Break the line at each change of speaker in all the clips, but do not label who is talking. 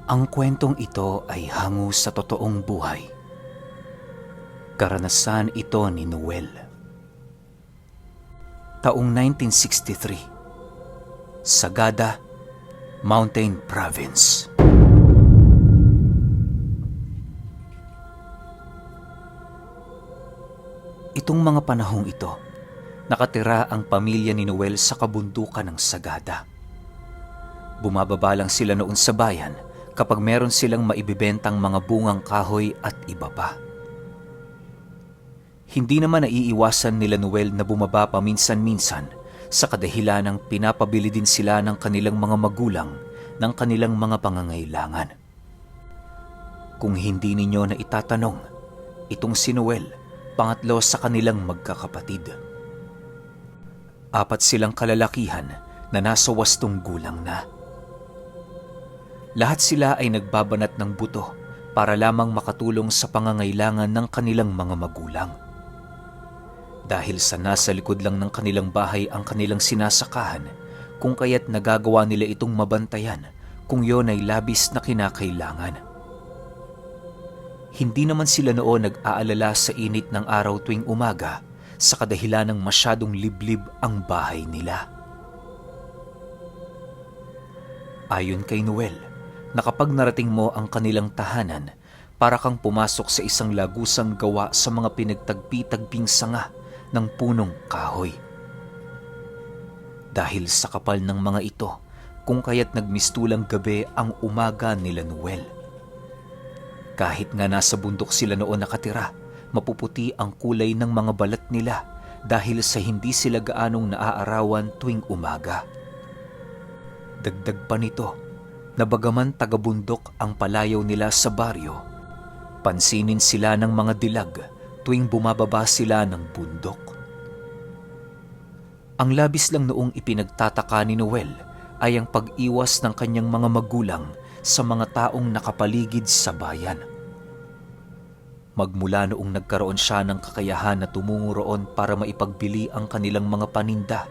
Ang kwentong ito ay hango sa totoong buhay. Karanasan ito ni Noel. Taong 1963, Sagada, Mountain Province. Itong mga panahong ito, nakatira ang pamilya ni Noel sa kabundukan ng Sagada. Bumababa lang sila noon sa bayan kapag meron silang maibibentang mga bungang kahoy at iba pa. Hindi naman naiiwasan nila Noel na bumaba paminsan-minsan sa kadahilan ng pinapabili din sila ng kanilang mga magulang ng kanilang mga pangangailangan. Kung hindi ninyo na itatanong, itong si Noel, pangatlo sa kanilang magkakapatid. 4 silang kalalakihan na nasa 8 gulang na. Lahat sila ay nagbabanat ng buto para lamang makatulong sa pangangailangan ng kanilang mga magulang. Dahil sa nasa likod lang ng kanilang bahay ang kanilang sinasakahan, kung kaya't nagagawa nila itong mabantayan kung yon ay labis na kinakailangan. Hindi naman sila noon nag-aalala sa init ng araw tuwing umaga sa kadahilan ng masyadong liblib ang bahay nila. Ayon kay Noel, na kapag narating mo ang kanilang tahanan, para kang pumasok sa isang lagusang gawa sa mga pinagtagpi-tagping sanga ng punong kahoy. Dahil sa kapal ng mga ito, kung kaya't nagmistulang gabi ang umaga nila Noel. Kahit nga nasa bundok sila noon nakatira, mapuputi ang kulay ng mga balat nila dahil sa hindi sila gaanong naaarawan tuwing umaga. Dagdag pa nito, na bagaman taga-bundok ang palayaw nila sa baryo, pansinin sila ng mga dilag tuwing bumababa sila ng bundok. Ang labis lang noong ipinagtataka ni Noel ay ang pag-iwas ng kanyang mga magulang sa mga taong nakapaligid sa bayan. Magmula noong nagkaroon siya ng kakayahan na tumungo roon para maipagbili ang kanilang mga paninda,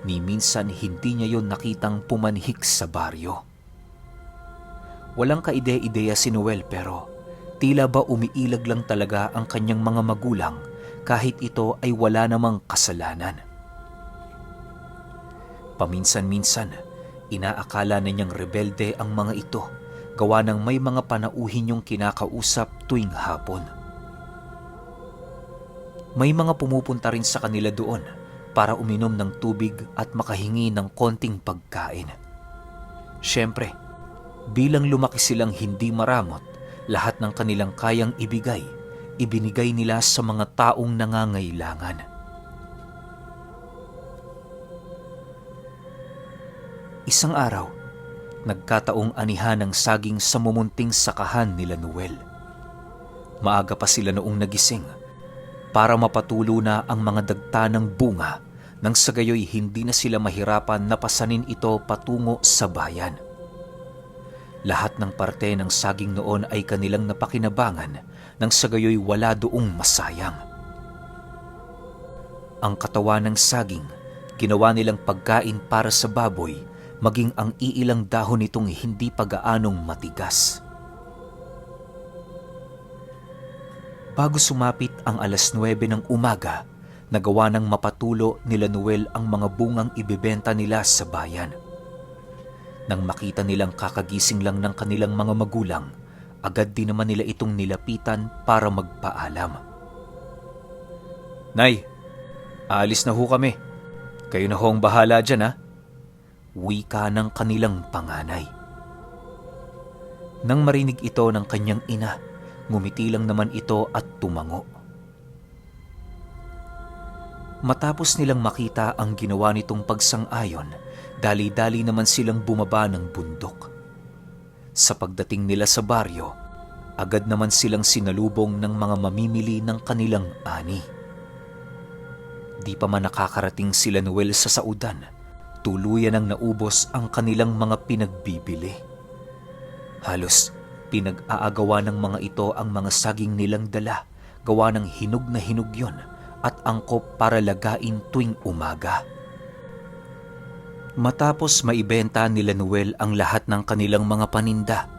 ni minsan hindi niya yon nakitang pumanhik sa baryo. Walang kaide-ideya si Noel pero tila ba umiilag lang talaga ang kanyang mga magulang kahit ito ay wala namang kasalanan. Paminsan-minsan, inaakala na niyang rebelde ang mga ito gawa ng may mga panauhin yung kinakausap tuwing hapon. May mga pumupunta rin sa kanila doon para uminom ng tubig at makahingi ng konting pagkain. Siyempre, bilang lumaki silang hindi maramot, lahat ng kanilang kayang ibigay, ibinigay nila sa mga taong nangangailangan. Isang araw, nagkataong anihan ng saging sa mumunting sakahan nila Noel. Maaga pa sila noong nagising para mapatulo na ang mga dagta ng bunga nang sa gayoy hindi na sila mahirapan na pasanin ito patungo sa bayan. Lahat ng parte ng saging noon ay kanilang napakinabangan nang sa gayoy wala doong masayang. Ang katawan ng saging, ginawa nilang pagkain para sa baboy, maging ang iilang dahon nitong hindi pa gaanong matigas. Bago sumapit ang 9:00 ng umaga, nagawa ng mapatulo nila Noel ang mga bungang ibebenta nila sa bayan. Nang makita nilang kakagising lang ng kanilang mga magulang, agad din naman nila itong nilapitan para magpaalam. "Nay, aalis na ho kami. Kayo na ho ang bahala dyan, ha?" Wika ng kanilang panganay. Nang marinig ito ng kanyang ina, ngumiti lang naman ito at tumango. Matapos nilang makita ang ginawa nitong pagsang-ayon, dali-dali naman silang bumaba ng bundok. Sa pagdating nila sa baryo, agad naman silang sinalubong ng mga mamimili ng kanilang ani. Di pa man nakakarating sila Noel sa saudan, tuluyan ang naubos ang kanilang mga pinagbibili. Halos pinag-aagawa ng mga ito ang mga saging nilang dala, gawa ng hinog na hinog yon at angkop para lagain tuwing umaga. Matapos maibenta nila Noel ang lahat ng kanilang mga paninda,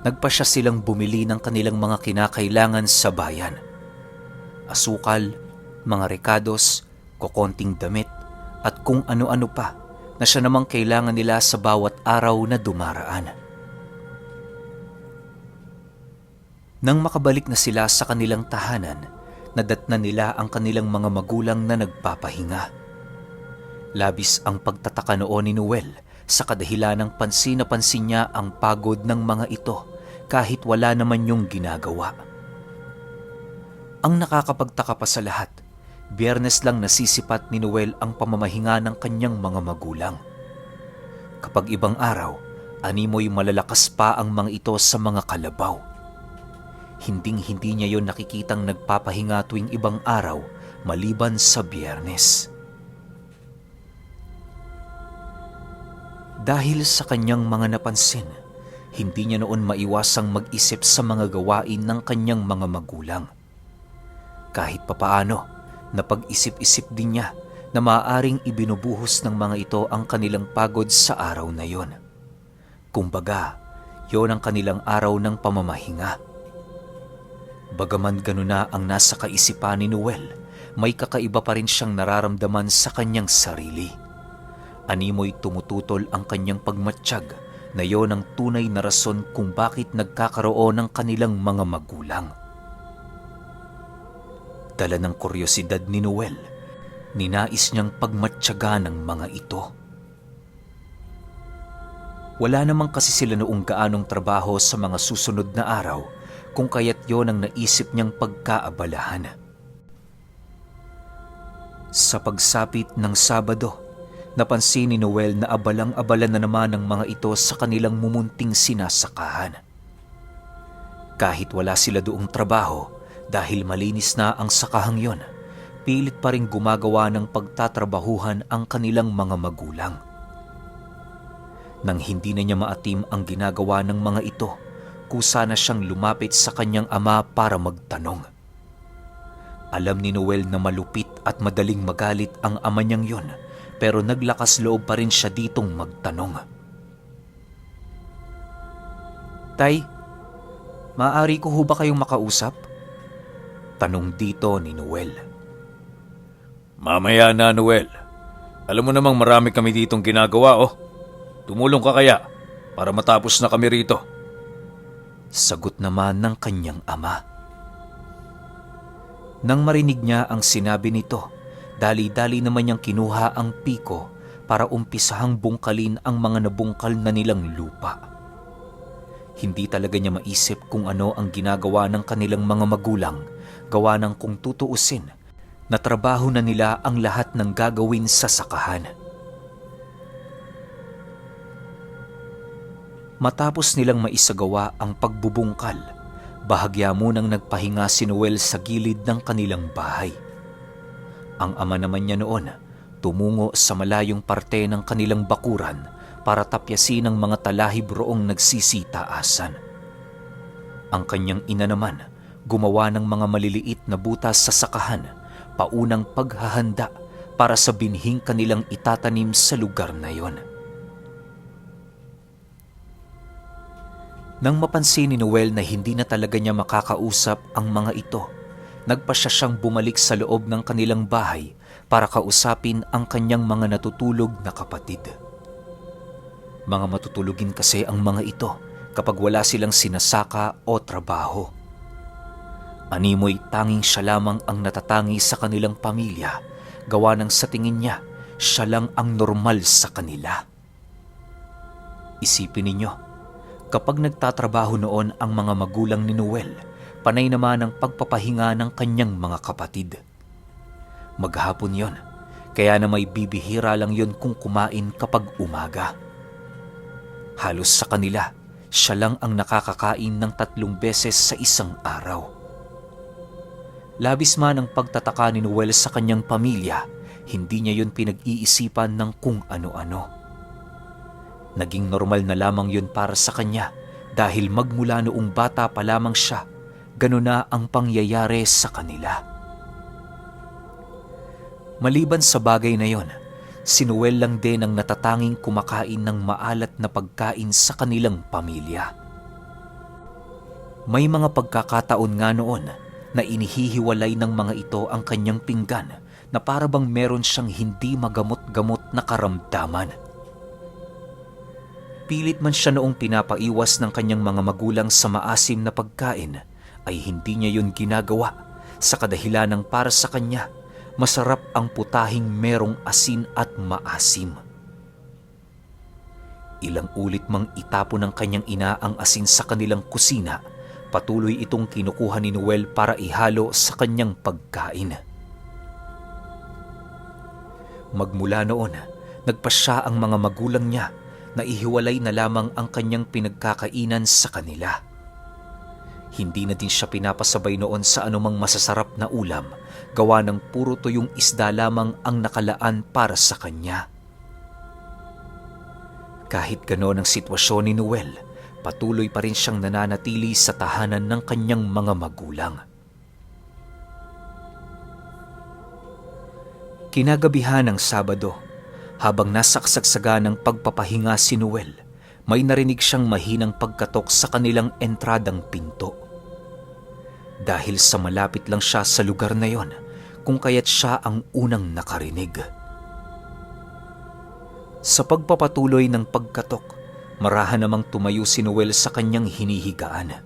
Nagpasya silang bumili ng kanilang mga kinakailangan sa bayan. Asukal, mga rekados, kokonting damit, at kung ano-ano pa na siya namang kailangan nila sa bawat araw na dumaraan. Nang makabalik na sila sa kanilang tahanan, nadatnan nila ang kanilang mga magulang na nagpapahinga. Labis ang pagtataka noon ni Noel sa kadahilan ng pansin na pansin niya ang pagod ng mga ito kahit wala naman yung ginagawa. Ang nakakapagtaka pa sa lahat, Biyernes lang nasisipat ni Noel ang pamamahinga ng kanyang mga magulang. Kapag ibang araw, animoy malalakas pa ang mga ito sa mga kalabaw. Hinding-hindi niya yon nakikitang nagpapahinga tuwing ibang araw maliban sa Biyernes. Dahil sa kanyang mga napansin, hindi niya noon maiwasang mag-isip sa mga gawain ng kanyang mga magulang. Kahit papaano, napag-isip-isip din niya na maaaring ibinubuhos ng mga ito ang kanilang pagod sa araw na yon. Kumbaga, yon ang kanilang araw ng pamamahinga. Bagaman gano'n na ang nasa kaisipan ni Noel, may kakaiba pa rin siyang nararamdaman sa kanyang sarili. Animoy tumututol ang kanyang pagmatsyag na yon ang tunay na rason kung bakit nagkakaroon ng kanilang mga magulang. Dala ng kuryosidad ni Noel, ninais niyang pagmatyaga ng mga ito. Wala naman kasi sila noong gaanong trabaho sa mga susunod na araw, kung kaya't yon ang naisip niyang pagkaabalahan. Sa pagsapit ng Sabado, napansin ni Noel na abalang-abala na naman ang mga ito sa kanilang mumunting sinasakahan. Kahit wala sila doong trabaho, dahil malinis na ang sakahang yon, pilit pa rin gumagawa ng pagtatrabahuhan ang kanilang mga magulang. Nang hindi na niya maatim ang ginagawa ng mga ito, kusa na siyang lumapit sa kanyang ama para magtanong. Alam ni Noel na malupit at madaling magalit ang ama niyang yon, pero naglakas loob pa rin siya ditong magtanong. Tay, maaari ko ho ba kayong makausap? Tanong dito ni Noel.
Mamaya na, Noel. Alam mo namang marami kami ditong ginagawa, oh. Tumulong ka kaya para matapos na kami rito.
Sagot naman ng kanyang ama. Nang marinig niya ang sinabi nito, dali-dali naman niyang kinuha ang piko para umpisahang bungkalin ang mga nabungkal na nilang lupa. Hindi talaga niya maisip kung ano ang ginagawa ng kanilang mga magulang, gawa ng kung tutuusin, na trabaho na nila ang lahat ng gagawin sa sakahan. Matapos nilang maisagawa ang pagbubungkal, bahagya munang nagpahinga si Noel sa gilid ng kanilang bahay. Ang ama naman niya noon, tumungo sa malayong parte ng kanilang bakuran para tapyasin ang mga talahib roong nagsisitaasan. Ang kanyang ina naman, gumawa ng mga maliliit na butas sa sakahan, paunang paghahanda para sa binhing kanilang itatanim sa lugar na yon. Nang mapansin ni Noel na hindi na talaga niya makakausap ang mga ito, nagpasya siyang bumalik sa loob ng kanilang bahay para kausapin ang kanyang mga natutulog na kapatid. Mga matutulugin kasi ang mga ito kapag wala silang sinasaka o trabaho. Animoy tanging siya lamang ang natatangi sa kanilang pamilya, gawa ng sa tingin niya, siya lang ang normal sa kanila. Isipin ninyo, kapag nagtatrabaho noon ang mga magulang ni Noel, panay naman ang pagpapahinga ng kanyang mga kapatid. Maghapon yon, kaya na may bibihira lang yon kung kumain kapag umaga. Halos sa kanila, siya lang ang nakakakain ng 3 beses sa isang araw. Labis man ang pagtataka ni Noel sa kanyang pamilya, hindi niya yon pinag-iisipan ng kung ano-ano. Naging normal na lamang yun para sa kanya dahil magmula noong bata pa lamang siya, gano'n na ang pangyayari sa kanila. Maliban sa bagay na yon, si Noel lang din ang natatanging kumakain ng maalat na pagkain sa kanilang pamilya. May mga pagkakataon nga noon na inihihiwalay ng mga ito ang kanyang pinggan na para bang meron siyang hindi magamot-gamot na karamdaman. Pilit man siya noong pinapaiwas ng kanyang mga magulang sa maasim na pagkain, ay hindi niya yun ginagawa sa kadahilan ng para sa kanya masarap ang putahing merong asin at maasim. Ilang ulit mang itapon ng kanyang ina ang asin sa kanilang kusina, patuloy itong kinukuha ni Noel para ihalo sa kanyang pagkain. Magmula noon, nagpasya ang mga magulang niya na ihiwalay na lamang ang kanyang pinagkakainan sa kanila. Hindi na din siya pinapasabay noon sa anumang masasarap na ulam, gawa ng puro tuyong isda lamang ang nakalaan para sa kanya. Kahit gano'n ang sitwasyon ni Noel, patuloy pa rin siyang nananatili sa tahanan ng kanyang mga magulang. Kinagabihan ng Sabado, habang nasa kasagsagan ng pagpapahinga si Noel, may narinig siyang mahinang pagkatok sa kanilang entradang pinto. Dahil sa malapit lang siya sa lugar na yon, kung kaya't siya ang unang nakarinig. Sa pagpapatuloy ng pagkatok, marahan namang tumayo si Noel sa kanyang hinihigaan.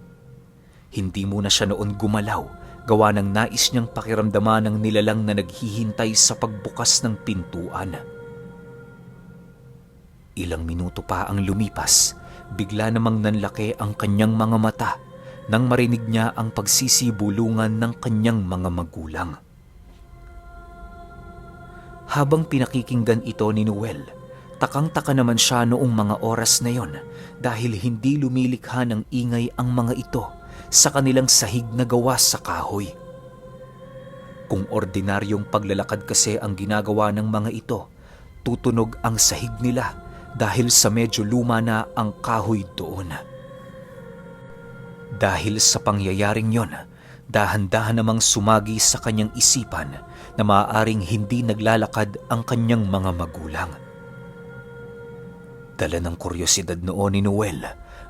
Hindi muna siya noon gumalaw, gawa ng nais niyang pakiramdaman ng nilalang na naghihintay sa pagbukas ng pintuan. Ilang minuto pa ang lumipas, bigla namang nanlaki ang kanyang mga mata nang marinig niya ang pagsisibulungan ng kanyang mga magulang. Habang pinakikinggan ito ni Noel, takang-taka naman siya noong mga oras na yon dahil hindi lumilikha ng ingay ang mga ito sa kanilang sahig na gawa sa kahoy. Kung ordinaryong paglalakad kasi ang ginagawa ng mga ito, tutunog ang sahig nila dahil sa medyo luma na ang kahoy doon. Dahil sa pangyayaring yon, dahan-dahan namang sumagi sa kanyang isipan na maaaring hindi naglalakad ang kanyang mga magulang. Dala ng kuryosidad noon ni Noel,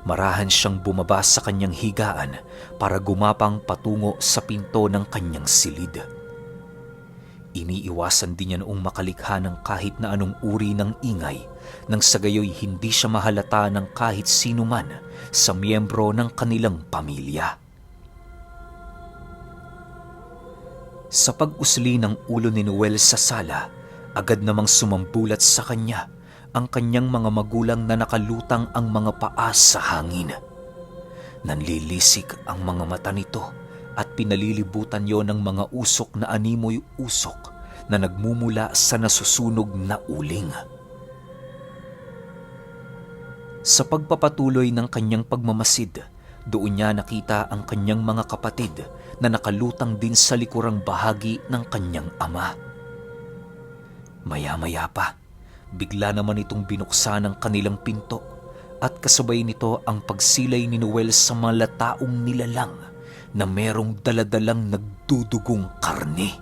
marahan siyang bumaba sa kanyang higaan para gumapang patungo sa pinto ng kanyang silid. Iniiwasan din niya noong makalikha ng kahit na anong uri ng ingay nang sa gayoy hindi siya mahalata ng kahit sino man sa miyembro ng kanilang pamilya. Sa pag-usli ng ulo ni Noel sa sala, agad namang sumambulat sa kanya ang kanyang mga magulang na nakalutang ang mga paa sa hangin. Nanlilisik ang mga mata nito at pinalilibutan yon ng mga usok na animoy usok na nagmumula sa nasusunog na uling. Sa pagpapatuloy ng kanyang pagmamasid, doon niya nakita ang kanyang mga kapatid na nakalutang din sa likurang bahagi ng kanyang ama. Maya-maya pa, bigla naman itong binuksan ang kanilang pinto at kasabay nito ang pagsilay ni Noel sa malataong nilalang na merong daladalang nagdudugong karne.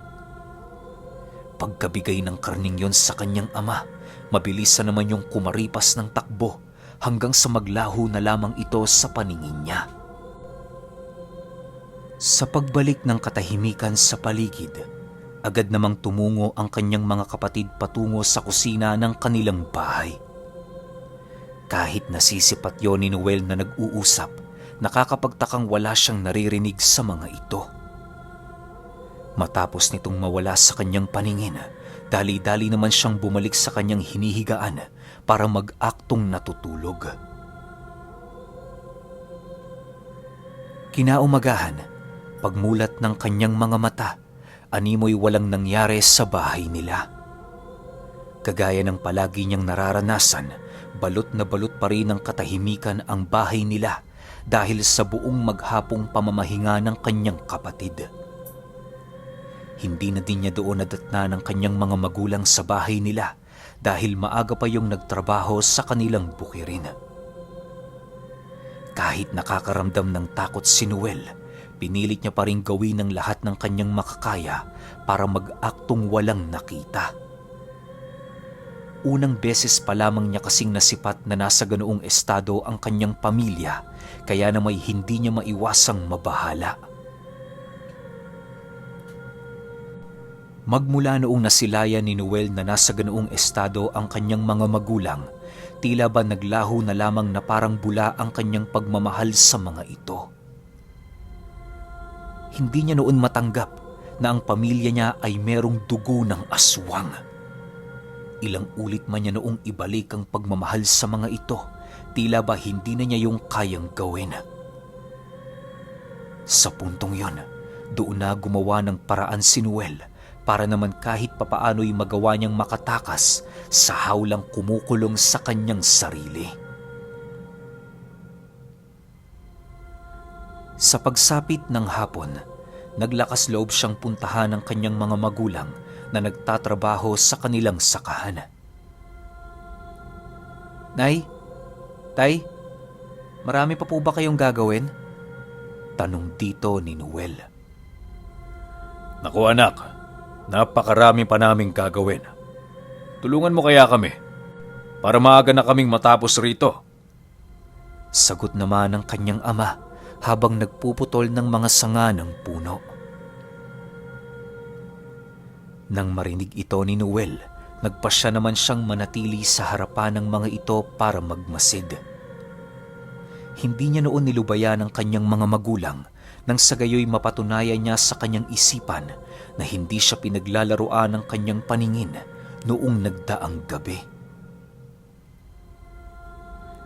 Pagkabigay ng karning yon sa kanyang ama, mabilisan naman yung kumaripas ng takbo hanggang sa maglaho na lamang ito sa paningin niya. Sa pagbalik ng katahimikan sa paligid, agad namang tumungo ang kanyang mga kapatid patungo sa kusina ng kanilang bahay. Kahit nasisipat yon ni Noel na nag-uusap, nakakapagtakang wala siyang naririnig sa mga ito. Matapos nitong mawala sa kanyang paningin, dali-dali naman siyang bumalik sa kanyang hinihigaan para mag-aktong natutulog. Kinaumagahan, pagmulat ng kanyang mga mata, animoy walang nangyari sa bahay nila. Kagaya ng palagi niyang nararanasan, balot na balot pa rin ng katahimikan ang bahay nila dahil sa buong maghapong pamamahinga ng kanyang kapatid. Hindi na din niya doon nadatna ng kanyang mga magulang sa bahay nila dahil maaga pa yung nagtrabaho sa kanilang bukirin. Kahit nakakaramdam ng takot si Noel, pinilit niya pa rin gawin ang lahat ng kanyang makakaya para mag-aktong walang nakita. Unang beses pa lamang niya kasing nasipat na nasa ganoong estado ang kanyang pamilya, kaya na may hindi niya maiwasang mabahala. Magmula noong nasilayan ni Noel na nasa ganoong estado ang kanyang mga magulang, tila ba naglaho na lamang na parang bula ang kanyang pagmamahal sa mga ito. Hindi niya noon matanggap na ang pamilya niya ay merong dugo ng aswang. Ilang ulit man niya noong ibalik ang pagmamahal sa mga ito, tila ba hindi na niya yung kayang gawin. Sa puntong yon, doon na gumawa ng paraan si Noel para naman kahit papaano'y magawa niyang makatakas sa hawlang kumukulong sa kanyang sarili. Sa pagsapit ng hapon, naglakas loob siyang puntahan ng kanyang mga magulang na nagtatrabaho sa kanilang sakahan. Nay, Tay, marami pa po ba kayong gagawin? Tanong dito ni Noel.
Naku anak, napakarami pa naming gagawin. Tulungan mo kaya kami para maaga na kaming matapos rito.
Sagot naman ng kanyang ama habang nagpuputol ng mga sanga ng puno. Nang marinig ito ni Noel, nagpasya naman siyang manatili sa harapan ng mga ito para magmasid. Hindi niya noon nilubayan ang kanyang mga magulang nang sa gayoy mapatunayan niya sa kanyang isipan na hindi siya pinaglalaroan ng kanyang paningin noong nagdaang gabi.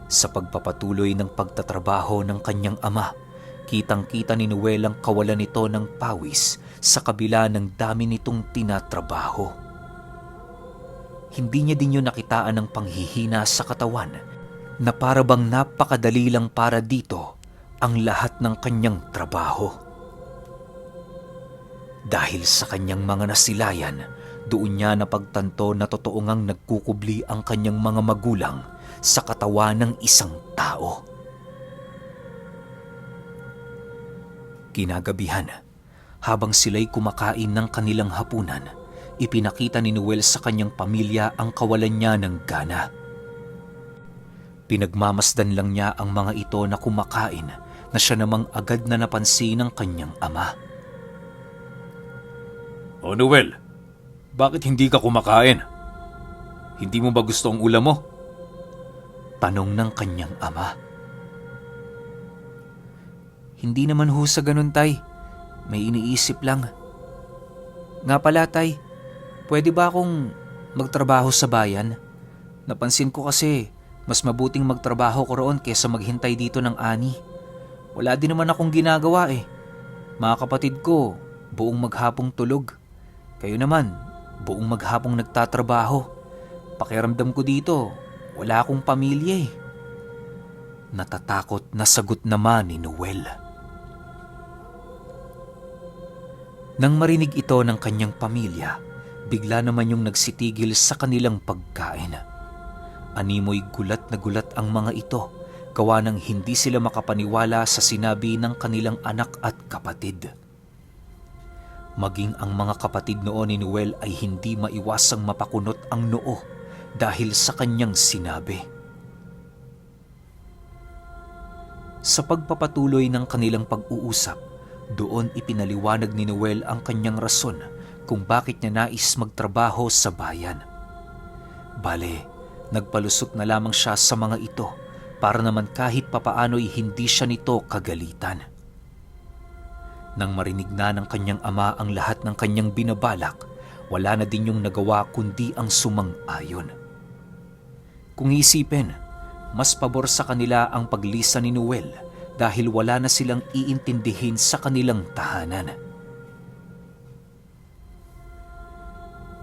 Sa pagpapatuloy ng pagtatrabaho ng kanyang ama, kitang-kita ni Noel ang kawalan nito ng pawis sa kabila ng dami nitong tinatrabaho. Hindi niya din yun nakitaan ng panghihina sa katawan na para bang napakadali lang para dito ang lahat ng kanyang trabaho. Dahil sa kanyang mga nasilayan, doon niya napagtanto na totoo ngang nagkukubli ang kanyang mga magulang sa katawan ng isang tao. Kinagabihan, habang sila'y kumakain ng kanilang hapunan, ipinakita ni Noel sa kanyang pamilya ang kawalan niya ng gana. Pinagmamasdan lang niya ang mga ito na kumakain na siya namang agad na napansin ng kanyang ama.
O Noel, bakit hindi ka kumakain? Hindi mo ba gusto ang ulam mo?
Tanong ng kanyang ama. Hindi naman ho sa ganun, Tay. May iniisip lang. Nga pala, Tay, pwede ba akong magtrabaho sa bayan? Napansin ko kasi mas mabuting magtrabaho ko roon kaysa maghintay dito ng ani. Wala din naman akong ginagawa eh. Mga kapatid ko, buong maghapong tulog. Kayo naman, buong maghapong nagtatrabaho. Pakiramdam ko dito, wala akong pamilya eh. Natatakot na sagot naman ni Noel. Nang marinig ito ng kanyang pamilya, bigla naman yung nagsitigil sa kanilang pagkain. Animoy gulat na gulat ang mga ito, gawa ng hindi sila makapaniwala sa sinabi ng kanilang anak at kapatid. Maging ang mga kapatid noon ni Noel ay hindi maiwasang mapakunot ang noo dahil sa kanyang sinabi. Sa pagpapatuloy ng kanilang pag-uusap, doon ipinaliwanag ni Noel ang kanyang rason kung bakit niya nais magtrabaho sa bayan. Bale, nagpalusot na lamang siya sa mga ito para naman kahit papaano'y hindi siya nito kagalitan. Nang marinig na ng kanyang ama ang lahat ng kanyang binabalak, wala na din yung nagawa kundi ang sumang-ayon. Kung isipin, mas pabor sa kanila ang paglisa ni Noel dahil wala na silang iintindihin sa kanilang tahanan.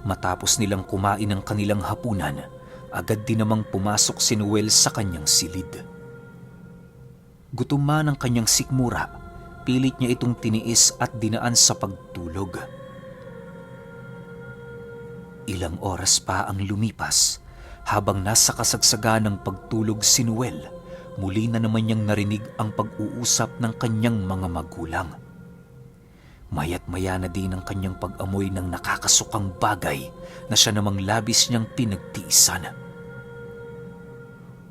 Matapos nilang kumain ng kanilang hapunan, agad din namang pumasok si Noel sa kanyang silid. Gutom man ang kanyang sikmura, pilit niya itong tiniis at dinaan sa pagtulog. Ilang oras pa ang lumipas, habang nasa kasagsagan ng pagtulog si Noel, muli na naman niyang narinig ang pag-uusap ng kanyang mga magulang. Maya't maya na din ang kanyang pag-amoy ng nakakasukang bagay na siya namang labis niyang pinagtiisan.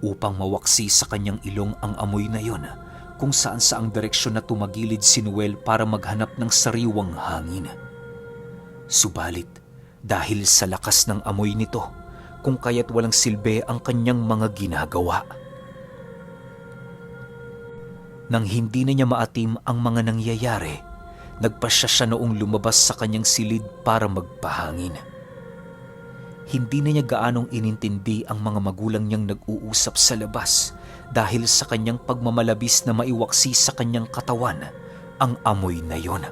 Upang mawaksi sa kanyang ilong ang amoy na yon, kung saan saang direksyon na tumagilid si Noel para maghanap ng sariwang hangin. Subalit, dahil sa lakas ng amoy nito, kung kaya't walang silbi ang kanyang mga ginagawa. Nang hindi na niya maatim ang mga nangyayari, nagpasya siya noong lumabas sa kanyang silid para magpahangin. Hindi na niya gaanong inintindi ang mga magulang niyang nag-uusap sa labas dahil sa kanyang pagmamalabis na maiwaksi sa kanyang katawan ang amoy na yon.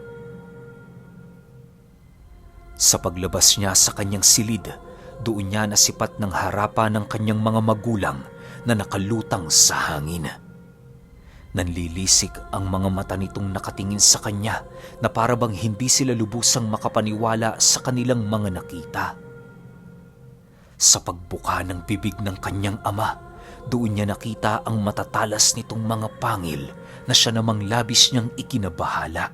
Sa paglabas niya sa kanyang silid, doon niya nasipat ng harapan ng kanyang mga magulang na nakalutang sa hangin. Nanlilisik ang mga mata nitong nakatingin sa kanya na para bang hindi sila lubusang makapaniwala sa kanilang mga nakita. Sa pagbuka ng bibig ng kanyang ama, doon niya nakita ang matatalas nitong mga pangil na siya namang labis niyang ikinabahala.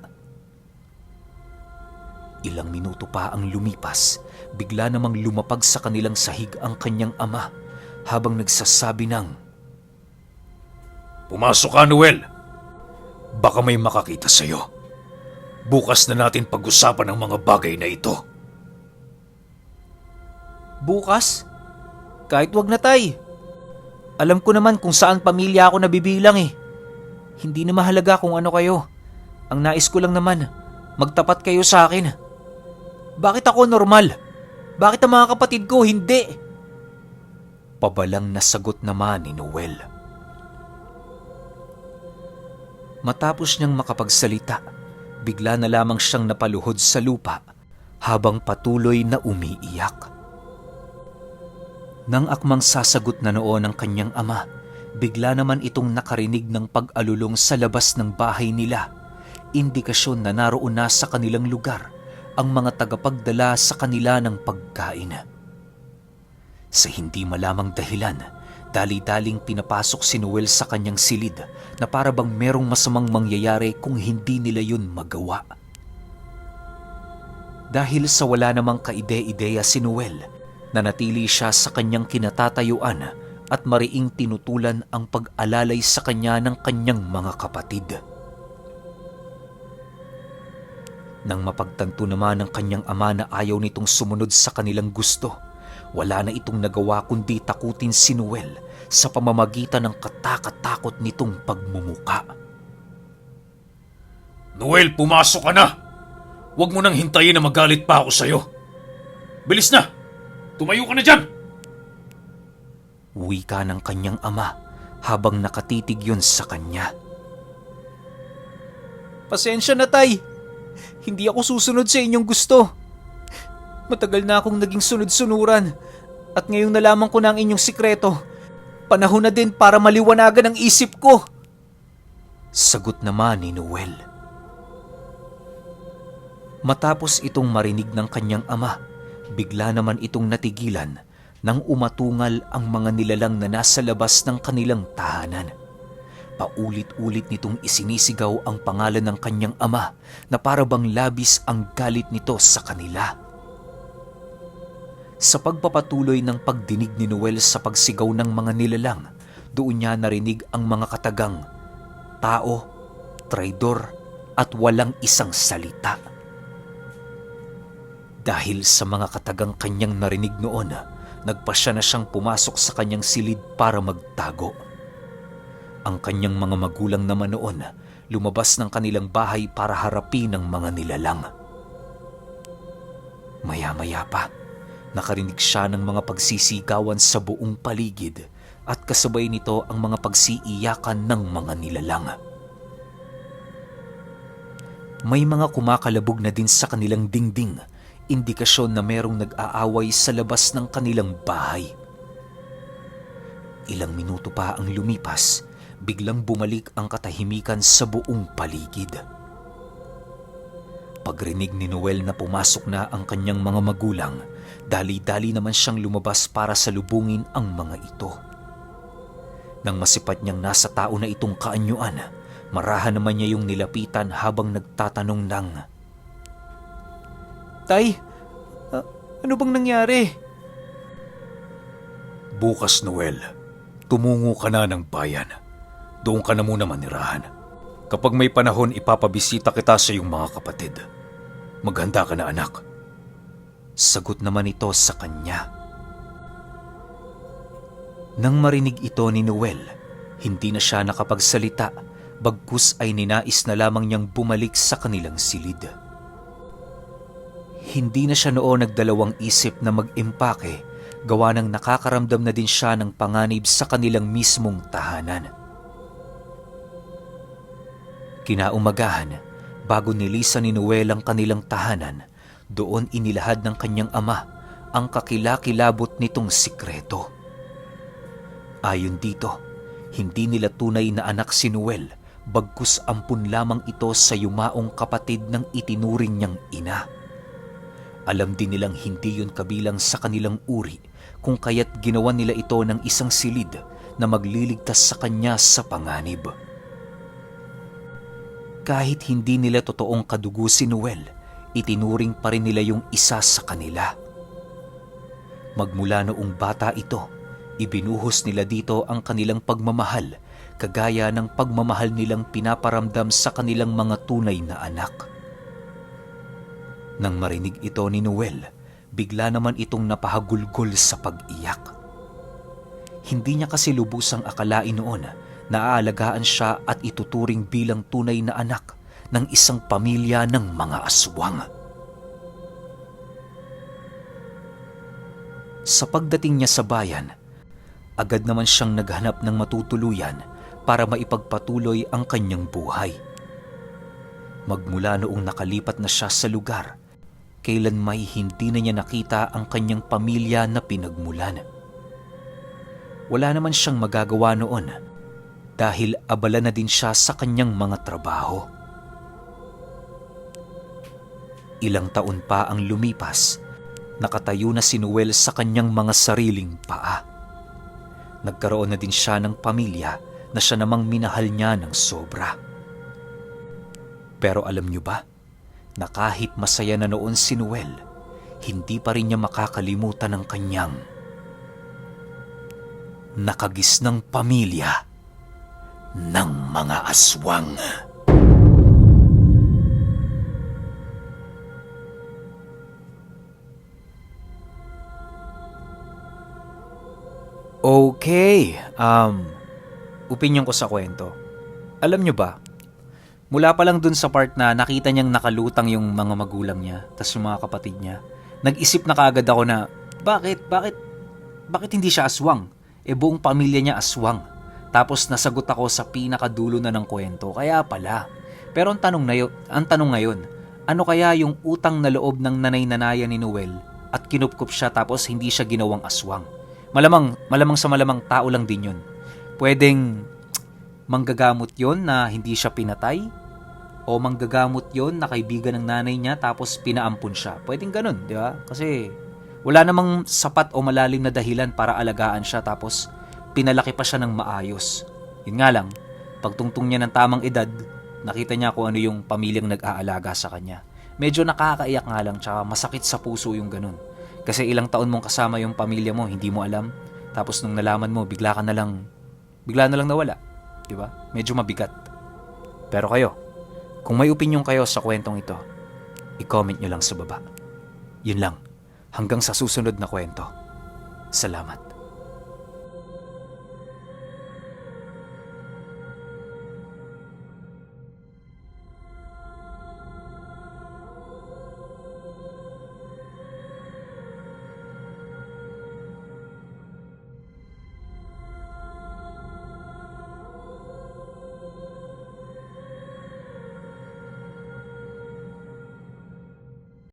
Ilang minuto pa ang lumipas, bigla namang lumapag sa kanilang sahig ang kanyang ama habang nagsasabi ng,
Pumasok ka, Noel. Baka may makakita sa'yo. Bukas na natin pag-usapan ang mga bagay na ito.
Bukas? Kahit wag na, tay. Alam ko naman kung saan pamilya ako nabibilang eh. Hindi na mahalaga kung ano kayo. Ang nais ko lang naman, magtapat kayo sa akin. Bakit ako normal? Bakit ang mga kapatid ko hindi? Pabalang nasagot naman ni Noel. Matapos niyang makapagsalita, bigla na lamang siyang napaluhod sa lupa habang patuloy na umiiyak. Nang akmang sasagot na noon ang kanyang ama, bigla naman itong nakarinig ng pag-alulong sa labas ng bahay nila, indikasyon na naroon na sa kanilang lugar ang mga tagapagdala sa kanila ng pagkain. Sa hindi malamang dahilan, dali-daling pinapasok si Noel sa kanyang silid na para bang merong masamang mangyayari kung hindi nila yun magawa. Dahil sa wala namang kaide-ideya si Noel, nanatili siya sa kanyang kinatatayuan at mariing tinutulan ang pag-alalay sa kanya ng kanyang mga kapatid. Nang mapagtanto naman ng kanyang ama na ayaw nitong sumunod sa kanilang gusto, wala na itong nagawa kundi takutin si Noel sa pamamagitan ng katakatakot nitong pagmumuka.
Noel, pumasok ka na! Huwag mo nang hintayin na magalit pa ako sa'yo. Bilis na! Tumayo ka na dyan!
Wika ng kanyang ama habang nakatitig yun sa kanya. Pasensya na, tay. Hindi ako susunod sa inyong gusto. Matagal na akong naging sunod-sunuran at ngayon nalaman ko na ang inyong sikreto. Panahon na din para maliwanagan ang isip ko. Sagot naman ni Noel. Matapos itong marinig ng kanyang ama, bigla naman itong natigilan nang umatungal ang mga nilalang na nasa labas ng kanilang tahanan. Paulit-ulit nitong isinisigaw ang pangalan ng kanyang ama na para bang labis ang galit nito sa kanila. Sa pagpapatuloy ng pagdinig ni Noel sa pagsigaw ng mga nilalang, doon niya narinig ang mga katagang tao, traidor at walang isang salita. Dahil sa mga katagang kanyang narinig noon, nagpasya na siyang pumasok sa kanyang silid para magtago. Ang kanyang mga magulang naman noon, lumabas ng kanilang bahay para harapin ang mga nilalang. Maya-maya pa, nakarinig siya ng mga pagsisigawan sa buong paligid at kasabay nito ang mga pagsiiyakan ng mga nilalang. May mga kumakalabog na din sa kanilang dingding, indikasyon na merong nag-aaway sa labas ng kanilang bahay. Ilang minuto pa ang lumipas, biglang bumalik ang katahimikan sa buong paligid. Pagrinig ni Noel na pumasok na ang kanyang mga magulang, dali-dali naman siyang lumabas para salubungin ang mga ito. Nang masipat niyang nasa tao na itong kaanyuan, marahan naman niya yung nilapitan habang nagtatanong ng, Tay, ano bang nangyari?
Bukas, Noel, tumungo ka na ng bayan. Doon ka na muna manirahan. Kapag may panahon, ipapabisita kita sa iyong mga kapatid. Maghanda ka na, anak.
Sagot naman ito sa kanya. Nang marinig ito ni Noel, hindi na siya nakapagsalita, bagkus ay ninais na lamang niyang bumalik sa kanilang silid. Hindi na siya noon nagdalawang isip na mag-impake, gawa ng nakakaramdam na din siya ng panganib sa kanilang mismong tahanan. Kinaumagahan, bago nilisan ni Noel ang kanilang tahanan, doon inilahad ng kanyang ama ang kakilakilabot nitong sikreto. Ayon dito, hindi nila tunay na anak si Noel, bagkus ampun lamang ito sa yumaong kapatid ng itinuring niyang ina. Alam din nilang hindi yun kabilang sa kanilang uri, kung kaya't ginawa nila ito ng isang silid na magliligtas sa kanya sa panganib. Kahit hindi nila totoong kadugo si Noel, itinuring pa rin nila yung isa sa kanila. Magmula noong bata ito, ibinuhos nila dito ang kanilang pagmamahal, kagaya ng pagmamahal nilang pinaparamdam sa kanilang mga tunay na anak. Nang marinig ito ni Noel, bigla naman itong napahagulgol sa pag-iyak. Hindi niya kasi lubusang akalain noon na aalagaan siya at ituturing bilang tunay na anak ng isang pamilya ng mga aswang. Sa pagdating niya sa bayan, agad naman siyang naghanap ng matutuluyan para maipagpatuloy ang kanyang buhay. Magmula noong nakalipat na siya sa lugar, kailan may hindi na niya nakita ang kanyang pamilya na pinagmulan. Wala naman siyang magagawa noon dahil abala na din siya sa kanyang mga trabaho. Ilang taon pa ang lumipas, nakatayo na si Noel sa kanyang mga sariling paa. Nagkaroon na din siya ng pamilya na siya namang minahal niya ng sobra. Pero alam niyo ba, na kahit masaya na noon si Noel, hindi pa rin niya makakalimutan ang kanyang nakagisnang pamilya ng mga aswang. Okay, opinion ko sa kwento. Alam nyo ba, mula pa lang dun sa part na nakita niyang nakalutang yung mga magulang niya, tas yung mga kapatid niya, nag-isip na kaagad ako na, bakit hindi siya aswang? Buong pamilya niya aswang. Tapos nasagot ako sa pinakadulo na ng kwento, kaya pala. Pero ang tanong ngayon, ano kaya yung utang na loob ng nanay-nanayan ni Noel at kinupkup siya tapos hindi siya ginawang aswang? Malamang sa malamang tao lang din yun. Pwedeng manggagamot yon na hindi siya pinatay, o manggagamot yon na kaibigan ng nanay niya tapos pinaampun siya. Pwedeng ganun, di ba? Kasi wala namang sapat o malalim na dahilan para alagaan siya tapos pinalaki pa siya ng maayos. Yun nga lang, pagtungtong niya ng tamang edad, nakita niya kung ano yung pamilyang nag-aalaga sa kanya. Medyo nakakaiyak nga lang, tsaka masakit sa puso yung ganun. Kasi ilang taon mong kasama yung pamilya mo, hindi mo alam. Tapos nung nalaman mo, bigla na lang nawala. Diba? Medyo mabigat. Pero kayo, kung may opinion kayo sa kwentong ito, i-comment nyo lang sa baba. Yun lang. Hanggang sa susunod na kwento. Salamat.